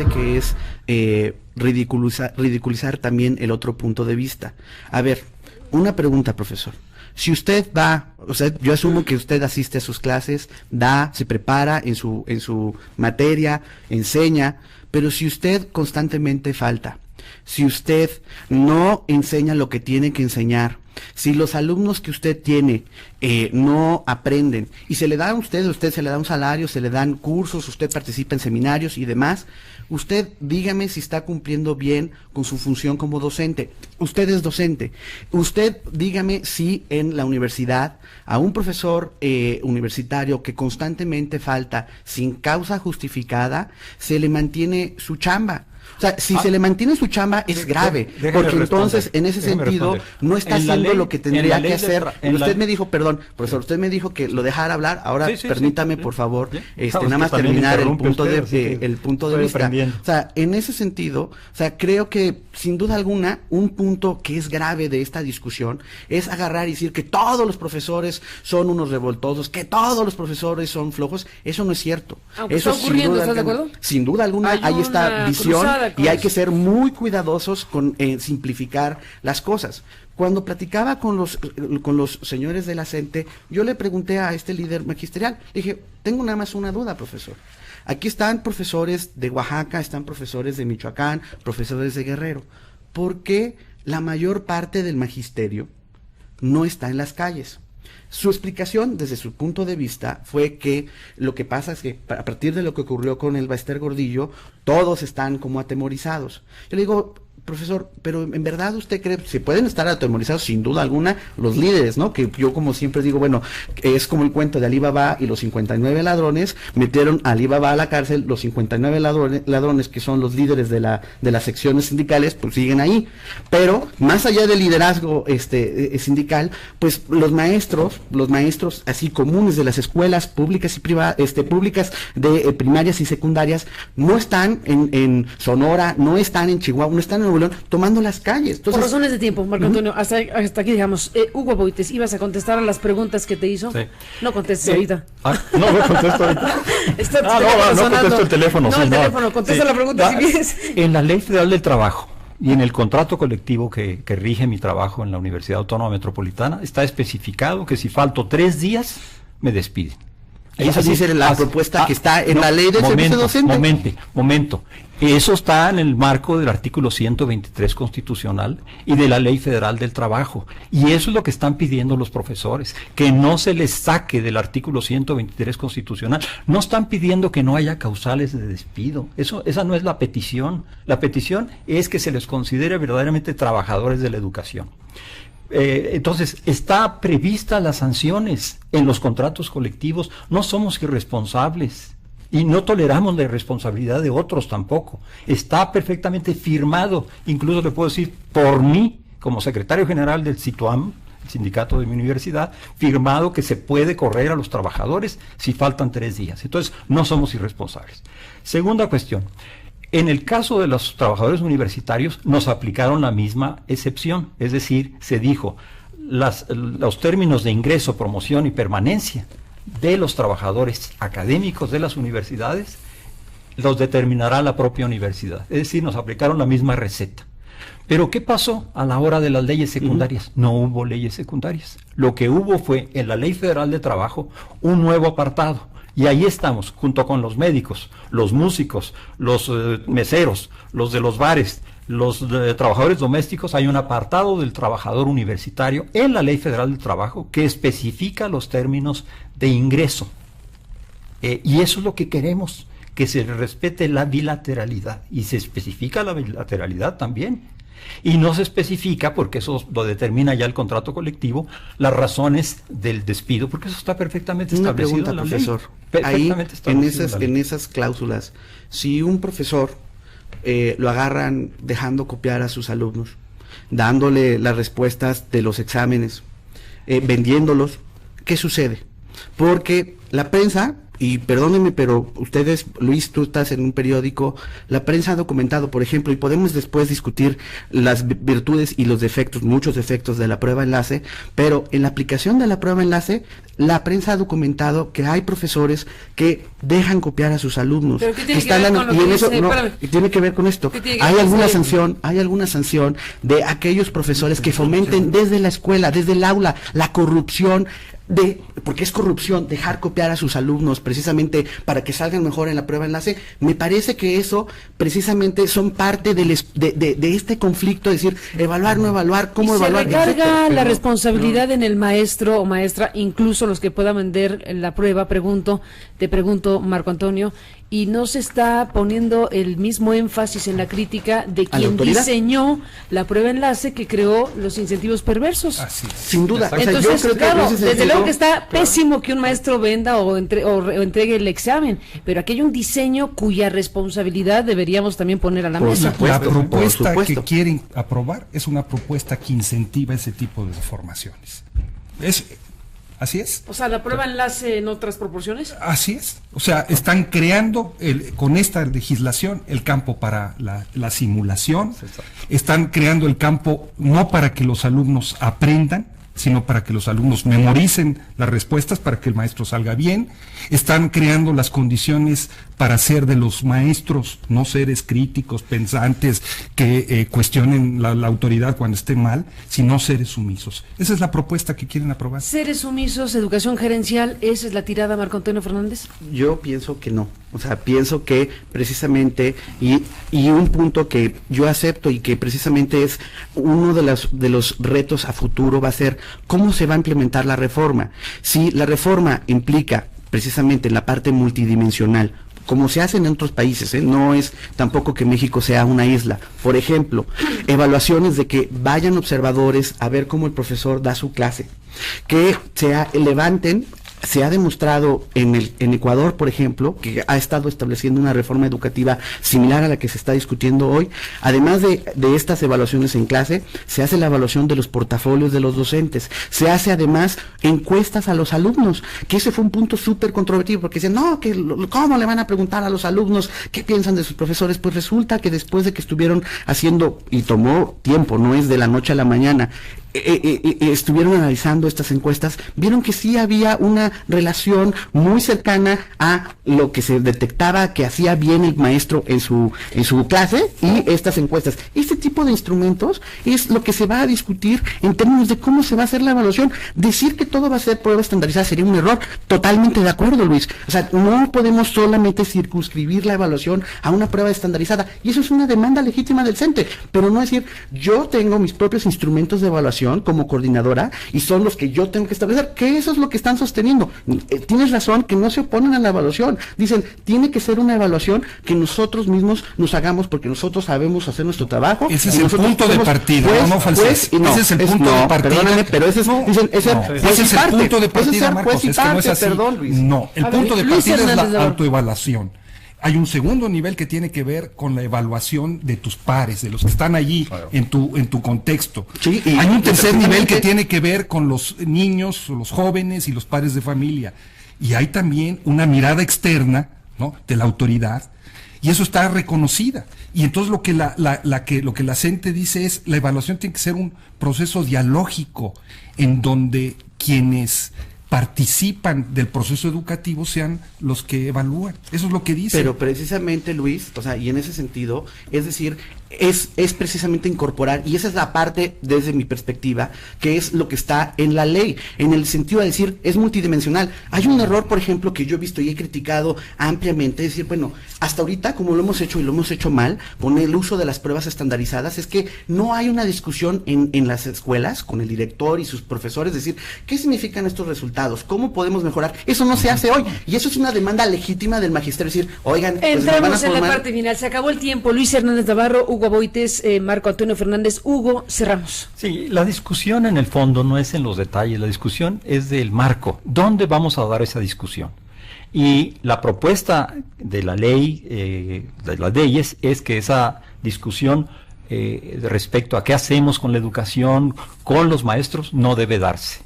parece que es ridiculizar también el otro punto de vista. A ver, una pregunta, profesor. Si usted va, o sea, yo asumo que usted asiste a sus clases, se prepara en su materia, enseña, pero si usted constantemente falta, si usted no enseña lo que tiene que enseñar, si los alumnos que usted tiene no aprenden y se le da a usted se le da un salario, se le dan cursos, usted participa en seminarios y demás, usted dígame si está cumpliendo bien con su función como docente. Usted es docente. Usted dígame si en la universidad a un profesor universitario que constantemente falta sin causa justificada, se le mantiene su chamba. O sea, si se le mantiene su chamba es grave, porque entonces en ese sentido no está haciendo lo que tendría que hacer. Usted me dijo, perdón, profesor, usted me dijo que lo dejara hablar, ahora permítame por favor, nada más terminar el punto de vista. O sea, en ese sentido, o sea, creo que sin duda alguna un punto que es grave de esta discusión es agarrar y decir que todos los profesores son unos revoltosos, que todos los profesores son flojos. Eso no es cierto. Aunque eso está ocurriendo, ¿estás de acuerdo? Sin duda alguna hay esta visión. Y hay que ser muy cuidadosos con simplificar las cosas. Cuando platicaba con los señores de la CENTE, yo le pregunté a este líder magisterial, le dije, tengo nada más una duda, profesor. Aquí están profesores de Oaxaca, están profesores de Michoacán, profesores de Guerrero. ¿Por qué la mayor parte del magisterio no está en las calles? Su explicación, desde su punto de vista, fue que lo que pasa es que a partir de lo que ocurrió con el Ballester Gordillo, todos están como atemorizados. Yo le digo, profesor, pero en verdad usted cree, se pueden estar atemorizados sin duda alguna los líderes, ¿no? Que yo como siempre digo, bueno, es como el cuento de Alí Baba y los 59 ladrones, metieron a Alí Baba a la cárcel, los 59 ladrones que son los líderes de las secciones sindicales, pues siguen ahí. Pero más allá del liderazgo sindical, pues los maestros así comunes de las escuelas públicas y privadas, públicas de primarias y secundarias, no están en Sonora, no están en Chihuahua, no están en Nuevo León, tomando las calles. Entonces, por razones de tiempo, Marco Antonio, hasta aquí digamos, Hugo Boites, ¿ibas a contestar a las preguntas que te hizo? Sí. No contestes ahorita. No contesto ahorita. No contesto el teléfono. No, el teléfono, contesta la pregunta si quieres. En la Ley Federal del Trabajo y en el contrato colectivo que rige mi trabajo en la Universidad Autónoma Metropolitana, está especificado que si falto 3 días, me despiden. Esa dice la propuesta que está en la ley del servicio docente. Momento. Eso está en el marco del artículo 123 constitucional y de la Ley Federal del Trabajo. Y eso es lo que están pidiendo los profesores, que no se les saque del artículo 123 constitucional. No están pidiendo que no haya causales de despido. Esa no es la petición. La petición es que se les considere verdaderamente trabajadores de la educación. Entonces, está prevista las sanciones en los contratos colectivos. No somos irresponsables y no toleramos la irresponsabilidad de otros tampoco. Está perfectamente firmado, incluso le puedo decir por mí, como secretario general del SITUAM, el sindicato de mi universidad, firmado que se puede correr a los trabajadores si faltan 3 días. Entonces, no somos irresponsables. Segunda cuestión. En el caso de los trabajadores universitarios nos aplicaron la misma excepción, es decir, se dijo los términos de ingreso, promoción y permanencia de los trabajadores académicos de las universidades los determinará la propia universidad, es decir, nos aplicaron la misma receta. Pero ¿qué pasó a la hora de las leyes secundarias? No hubo leyes secundarias. Lo que hubo fue en la Ley Federal de Trabajo un nuevo apartado. Y ahí estamos, junto con los médicos, los músicos, los meseros, los de los bares, los trabajadores domésticos. Hay un apartado del trabajador universitario en la Ley Federal del Trabajo que especifica los términos de ingreso. Y eso es lo que queremos, que se respete la bilateralidad. Y se especifica la bilateralidad también. Y no se especifica, porque eso lo determina ya el contrato colectivo, las razones del despido, porque eso está perfectamente establecido. Una pregunta, profesor. Ahí, en esas cláusulas, si un profesor lo agarran dejando copiar a sus alumnos, dándole las respuestas de los exámenes, vendiéndolos, ¿qué sucede? Porque la prensa y perdónenme, pero ustedes, Luis, tú estás en un periódico, la prensa ha documentado, por ejemplo, y podemos después discutir las virtudes y los defectos, muchos defectos de la prueba enlace, pero en la aplicación de la prueba enlace, la prensa ha documentado que hay profesores que dejan copiar a sus alumnos. ¿Pero qué tiene que ver con lo que dice? Y tiene que ver con esto. Hay alguna sanción de aquellos profesores que fomenten desde la escuela, desde el aula, la corrupción, porque es corrupción dejar copiar a sus alumnos precisamente para que salgan mejor en la prueba enlace. Me parece que eso precisamente son parte de este conflicto, es decir, evaluar, no evaluar, cómo evaluar. Se recarga la responsabilidad en el maestro o maestra, incluso los que puedan vender la prueba, te pregunto, Marco Antonio, y no se está poniendo el mismo énfasis en la crítica de quien diseñó la prueba enlace que creó los incentivos perversos. Así es. Sin duda. Entonces, yo creo claro, que desde luego que está pésimo que un maestro venda o entregue el examen, pero aquí hay un diseño cuya responsabilidad deberíamos también poner a la mesa. La propuesta que quieren aprobar es una propuesta que incentiva ese tipo de formaciones. Así es. O sea, la prueba enlace en otras proporciones. Así es. O sea, están creando con esta legislación el campo para la simulación. Están creando el campo no para que los alumnos aprendan, sino para que los alumnos memoricen las respuestas, para que el maestro salga bien. Están creando las condiciones para hacer de los maestros no seres críticos, pensantes, que cuestionen la autoridad cuando esté mal, sino seres sumisos. Esa es la propuesta que quieren aprobar. Seres sumisos, educación gerencial, ¿esa es la tirada, Marco Antonio Fernández? Yo pienso que no. O sea, pienso que precisamente, y un punto que yo acepto y que precisamente es uno de los retos a futuro va a ser cómo se va a implementar la reforma. Si la reforma implica precisamente en la parte multidimensional, como se hace en otros países, no es tampoco que México sea una isla. Por ejemplo, evaluaciones de que vayan observadores a ver cómo el profesor da su clase, que levanten. Se ha demostrado en Ecuador, por ejemplo, que ha estado estableciendo una reforma educativa similar a la que se está discutiendo hoy. Además de estas evaluaciones en clase, se hace la evaluación de los portafolios de los docentes. Se hace además encuestas a los alumnos, que ese fue un punto súper controvertido, porque dicen, no, ¿cómo le van a preguntar a los alumnos qué piensan de sus profesores? Pues resulta que después de que estuvieron haciendo, y tomó tiempo, no es de la noche a la mañana, estuvieron analizando estas encuestas, vieron que sí había una relación muy cercana a lo que se detectaba que hacía bien el maestro en su clase y estas encuestas. Este tipo de instrumentos es lo que se va a discutir en términos de cómo se va a hacer la evaluación. Decir que todo va a ser prueba estandarizada sería un error. Totalmente de acuerdo, Luis. O sea, no podemos solamente circunscribir la evaluación a una prueba estandarizada, y eso es una demanda legítima del CENTE, pero no decir, yo tengo mis propios instrumentos de evaluación como coordinadora y son los que yo tengo que establecer, que eso es lo que están sosteniendo. Tienes razón que no se oponen a la evaluación, dicen, tiene que ser una evaluación que nosotros mismos nos hagamos porque nosotros sabemos hacer nuestro trabajo. Ese es el punto de partida, ese es el punto de partida. Perdóname, pero ese es el punto de partida, Marcos, es que no es así. No, el punto de partida es la autoevaluación. Hay un segundo nivel que tiene que ver con la evaluación de tus pares, de los que están allí, claro, en tu contexto. Sí, hay un tercer nivel que tiene que ver con los niños, los jóvenes y los padres de familia. Y hay también una mirada externa, ¿no?, de la autoridad, y eso está reconocida. Y entonces lo que la CENTE dice es, la evaluación tiene que ser un proceso dialógico en donde quienes participan del proceso educativo sean los que evalúan. Eso es lo que dice. Pero precisamente, Luis, o sea, y en ese sentido, es decir, es precisamente incorporar, y esa es la parte desde mi perspectiva, que es lo que está en la ley, en el sentido de decir, es multidimensional. Hay un error, por ejemplo, que yo he visto y he criticado ampliamente, es decir, bueno, hasta ahorita, como lo hemos hecho y lo hemos hecho mal, con el uso de las pruebas estandarizadas, es que no hay una discusión en las escuelas, con el director y sus profesores, decir, ¿qué significan estos resultados? ¿Cómo podemos mejorar? Eso no se hace hoy, y eso es una demanda legítima del magisterio, decir, oigan, pues entramos en la parte final, se acabó el tiempo. Luis Hernández Navarro, Hugo Boites, Marco Antonio Fernández. Hugo, cerramos. Sí, la discusión en el fondo no es en los detalles, la discusión es del marco. ¿Dónde vamos a dar esa discusión? Y la propuesta de la ley, de las leyes, es que esa discusión respecto a qué hacemos con la educación, con los maestros, no debe darse.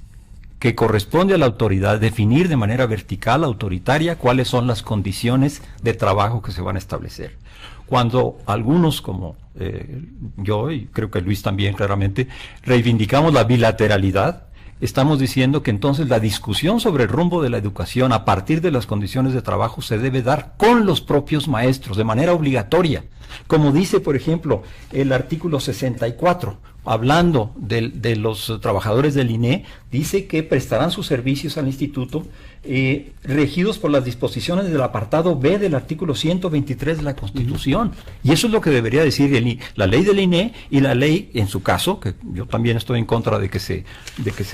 que corresponde a la autoridad definir de manera vertical, autoritaria, cuáles son las condiciones de trabajo que se van a establecer. Cuando algunos, como yo, y creo que Luis también claramente, reivindicamos la bilateralidad, estamos diciendo que entonces la discusión sobre el rumbo de la educación a partir de las condiciones de trabajo se debe dar con los propios maestros, de manera obligatoria. Como dice, por ejemplo, el artículo 64, hablando de los trabajadores del INE, dice que prestarán sus servicios al instituto regidos por las disposiciones del apartado B del artículo 123 de la Constitución. Y eso es lo que debería decir la ley del INE y la ley, en su caso, que yo también estoy en contra de que se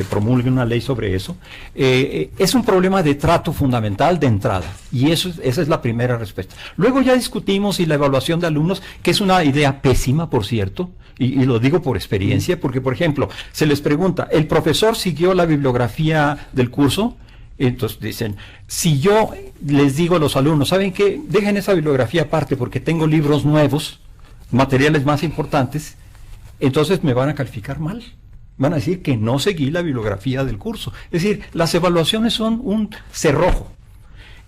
promulgue una ley sobre eso, es un problema de trato fundamental de entrada. Y esa es la primera respuesta. Luego ya discutimos y la evaluación de alumnos, que es una idea pésima, por cierto, y lo digo por experiencia, porque, por ejemplo, se les pregunta, ¿el profesor siguió la bibliografía del curso? Entonces dicen, si yo les digo a los alumnos, ¿saben qué? Dejen esa bibliografía aparte porque tengo libros nuevos, materiales más importantes, entonces me van a calificar mal. Van a decir que no seguí la bibliografía del curso. Es decir, las evaluaciones son un cerrojo.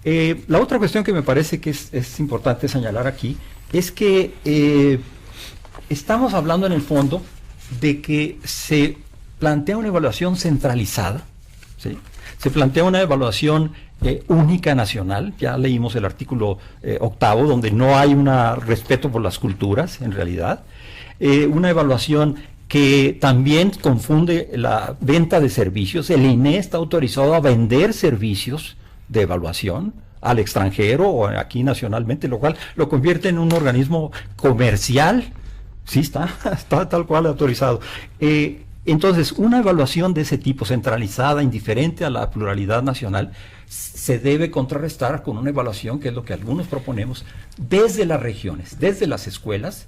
La otra cuestión que me parece que es importante señalar aquí es que estamos hablando en el fondo de que se plantea una evaluación centralizada, ¿sí? Se plantea una evaluación única nacional. Ya leímos el artículo 8, donde no hay un respeto por las culturas, en realidad. Una evaluación que también confunde la venta de servicios. El INE está autorizado a vender servicios de evaluación al extranjero o aquí nacionalmente, lo cual lo convierte en un organismo comercial. Sí, está tal cual autorizado. Entonces, una evaluación de ese tipo, centralizada, indiferente a la pluralidad nacional, se debe contrarrestar con una evaluación, que es lo que algunos proponemos, desde las regiones, desde las escuelas,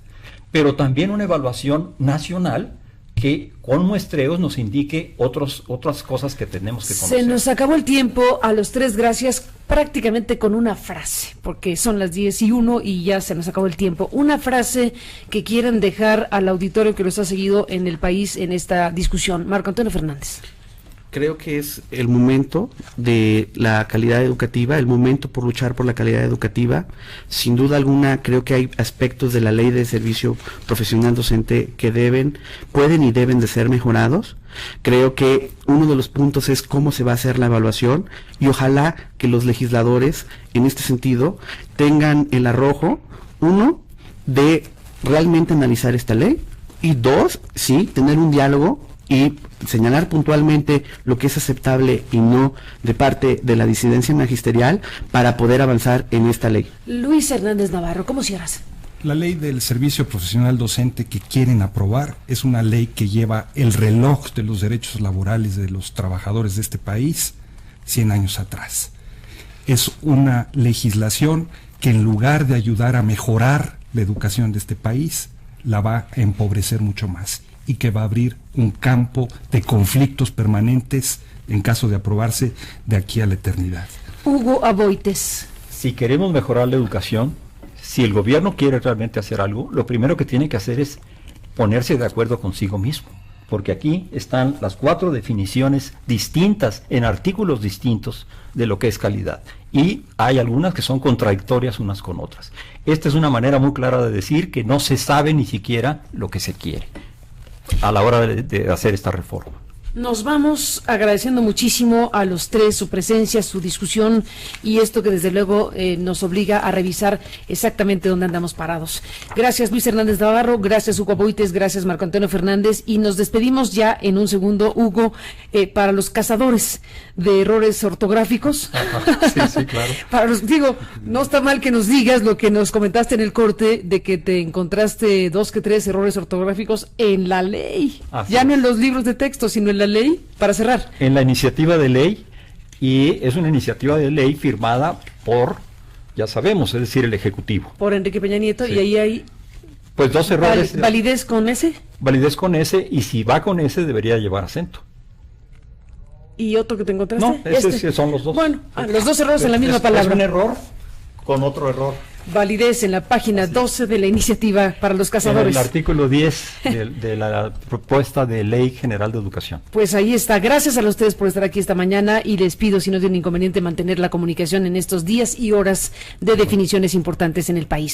pero también una evaluación nacional que con muestreos nos indique otras cosas que tenemos que conocer. Se nos acabó el tiempo. A los tres, gracias, prácticamente con una frase, porque son las 10:01 y ya se nos acabó el tiempo. Una frase que quieran dejar al auditorio que los ha seguido en el país en esta discusión. Marco Antonio Fernández. Creo que es el momento de la calidad educativa, el momento por luchar por la calidad educativa. Sin duda alguna, creo que hay aspectos de la ley de servicio profesional docente que pueden y deben de ser mejorados. Creo que uno de los puntos es cómo se va a hacer la evaluación, y ojalá que los legisladores, en este sentido, tengan el arrojo, uno, de realmente analizar esta ley, y dos, sí, tener un diálogo y señalar puntualmente lo que es aceptable y no de parte de la disidencia magisterial para poder avanzar en esta ley. Luis Hernández Navarro, ¿cómo cierras? La ley del servicio profesional docente que quieren aprobar es una ley que lleva el reloj de los derechos laborales de los trabajadores de este país 100 años atrás. Es una legislación que, en lugar de ayudar a mejorar la educación de este país, la va a empobrecer mucho más, y que va a abrir un campo de conflictos permanentes en caso de aprobarse de aquí a la eternidad. Hugo Aboites. Si queremos mejorar la educación, si el gobierno quiere realmente hacer algo, lo primero que tiene que hacer es ponerse de acuerdo consigo mismo, porque aquí están las 4 definiciones distintas, en artículos distintos, de lo que es calidad, y hay algunas que son contradictorias unas con otras. Esta es una manera muy clara de decir que no se sabe ni siquiera lo que se quiere a la hora de hacer esta reforma. Nos vamos agradeciendo muchísimo a los tres su presencia, su discusión, y esto que desde luego nos obliga a revisar exactamente dónde andamos parados. Gracias, Luis Hernández Navarro, gracias, Hugo Aboites, gracias, Marco Antonio Fernández, y nos despedimos ya en un segundo, Hugo, para los cazadores de errores ortográficos. Sí, claro. Para los, digo, no está mal que nos digas lo que nos comentaste en el corte, de que te encontraste 2 que 3 errores ortográficos en la ley. Así Ya es. no en los libros de texto, sino en la ley, para cerrar. En la iniciativa de ley, y es una iniciativa de ley firmada por, ya sabemos, es decir, el Ejecutivo. Por Enrique Peña Nieto, Sí. y ahí hay Pues 2 errores. validez con ese, Validez con ese, y si va con ese debería llevar acento. y otro que te encontraste. No, esos son los 2. Bueno, los 2 errores en la misma Es palabra. un error con otro error. validez en la página 12 de la iniciativa para los cazadores. En el artículo 10 de la propuesta de Ley General de Educación. Pues ahí está. Gracias a ustedes por estar aquí esta mañana y les pido, si no tienen inconveniente, mantener la comunicación en estos días y horas de definiciones importantes en el país.